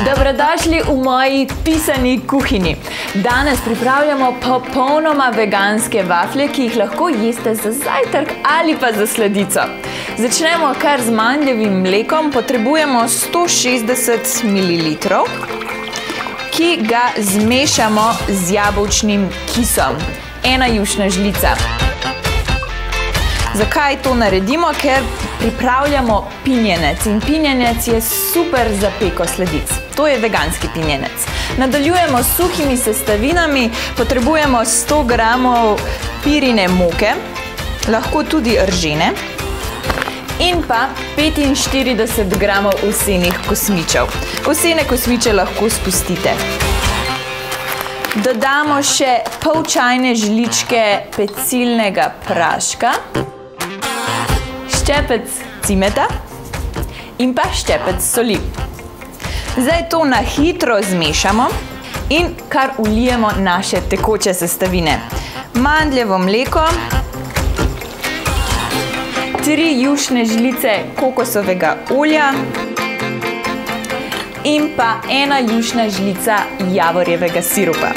Dobrodošli v moji pisani kuhinji. Danes pripravljamo popolnoma veganske vaflje, ki jih lahko jeste za zajtrk ali pa za sladico. Začnemo kar z mandljevim mlekom. Potrebujemo 160 ml, ki ga zmešamo z jabolčnim kisom. 1 jušna žlica. Zakaj to naredimo? Ker pripravljamo pinjenec in pinjenec je super za peko sladic. To je veganski pinjenec. Nadaljujemo s suhimi sestavinami. Potrebujemo 100 g pirine moke, lahko tudi ržene, in pa 45 g ovsenih kosmičev. Ovsene kosmiče lahko spustite. Dodamo še pol čajne žličke pecilnega praška, ščepec cimeta in pa ščepec soli. Zdaj to na hitro zmešamo in kar vlijemo naše tekoče sestavine. Mandljevo mleko, 3 jušne žlice kokosovega olja in pa 1 jušna žlica javorjevega sirupa.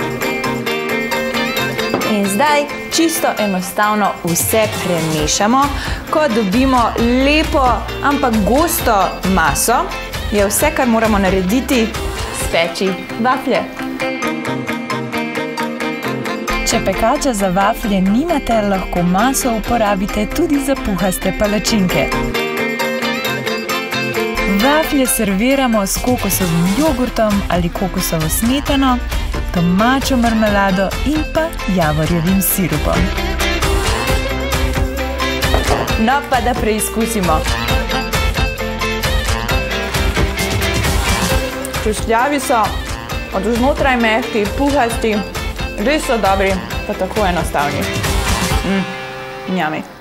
In zdaj čisto enostavno vse premešamo. Ko dobimo lepo, ampak gosto maso, je vse, kar moramo narediti, speči vaflje. Če pekača za vaflje nimate, lahko maso uporabite tudi za puhaste palačinke. Vaflje serviramo s kokosovim jogurtom ali kokosovo smetano, domačo marmelado in pa javorjevim sirupom. No, pa da preizkusimo. Hrustljavi so, od znotraj mehki, puhasti, res so dobri, pa tako enostavni. Njami.